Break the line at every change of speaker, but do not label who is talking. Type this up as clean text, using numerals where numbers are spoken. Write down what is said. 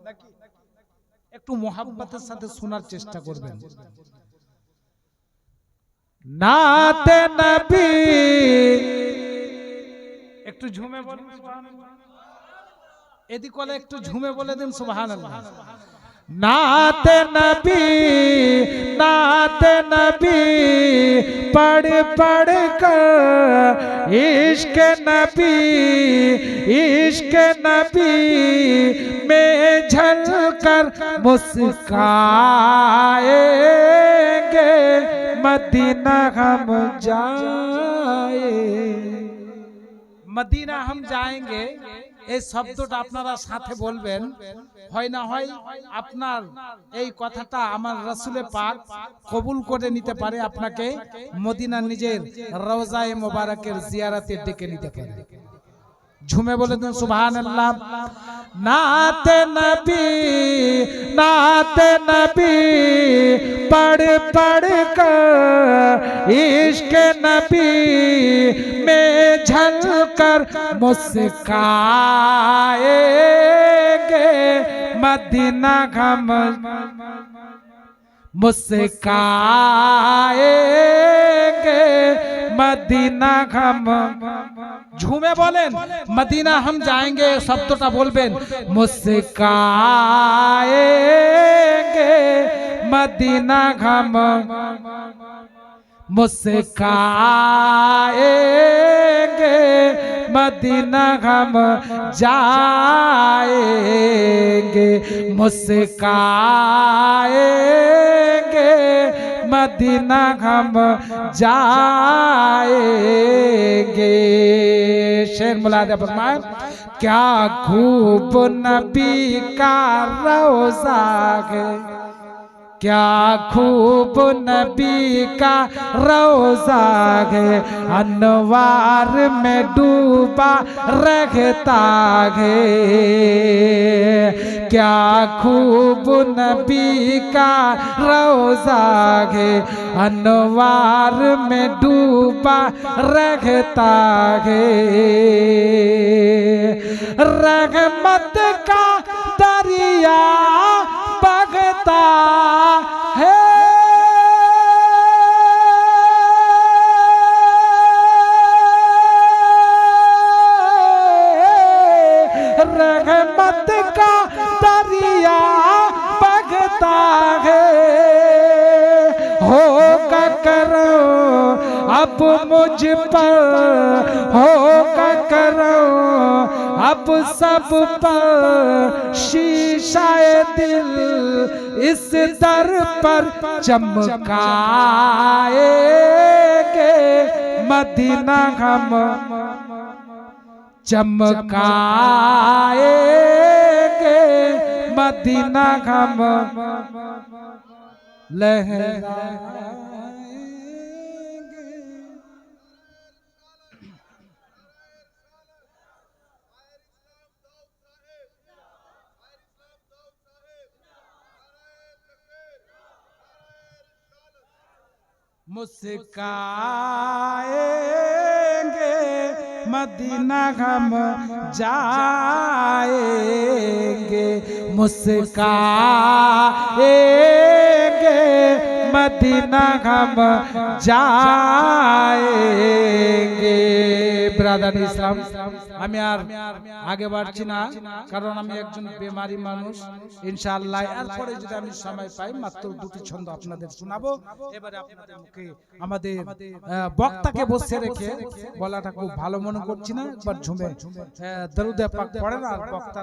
নাকি? একটু মোহাব্বতের সাথে শোনার চেষ্টা করবেন। নাতে নবী একটু ঝুমে বলুন সুবহানাল্লাহ। এদিক বলে একটু ঝুমে বলে দিন সুবহানাল্লাহ। नाते नबी पढ़ पढ़ कर इश्क नबी में झलकर मुस्काएंगे मदीना हम जाए। मदीना हम जाएंगे এই শব্দটা আপনারা সাথে বলবেন। হয় না হয় আপনার এই কথাটা আমার রাসূলে পাক কবুল করে নিতে পারে, আপনাকে মদিনার নিজের রওজায়ে মোবারকের জিয়ারতে ডেকে নিতে পারে। ঝুমে বলে দিন সুবহানাল্লাহ। नाते नबी पढ़ पढ़ कर इश्क नबी में झलकर मुस्काएंगे मदीना हम मुस्काएंगे मदीना हम। झूमे बोलें मदीना हम जाएंगे शब्दটা বলবেন मुस्काएंगे मदीना हम मुस्काएंगे मदीना हम जाएंगे मुस्काएंगे मदीना हम जाएंगे। शेर मुलादा फरमाए क्या खूब नबी का रोज़ा है, क्या खूब नबी का रोज़ा है, अनवार में डूबा रहता है। क्या खूब नबी का रोज़ा है, अनवार में डूबा रहता है। रहमत का दरिया बगता है, रहमत का दरिया बगता है। होगा करो अब मुझ पर, होगा करो अब सब पर शीशाए दिल इस दर पर चमकाएंगे मदीना हम चमकाएंगे मदीना हम लहराएंगे। मुस्काएंगे मदीना हम जाएंगे मुस्काएंगे मदीना हम जाएंगे। ব্রাদার ইসলাম আমি আর আগে বাড়ছি না, কারণ আমি একজন বেমারি মানুষ। ইনশাআল্লাহ এরপরে যদি আমি সময় পাই মাত্র দুটি ছন্দ আপনাদের শোনাবো। এবারে আপনাদের মুখে আমাদের বক্তাকে বসে রেখে বলাটা খুব ভালো মনে করছি না, একবার ঝুমে দরুদ পাক পড়েন আর বক্তা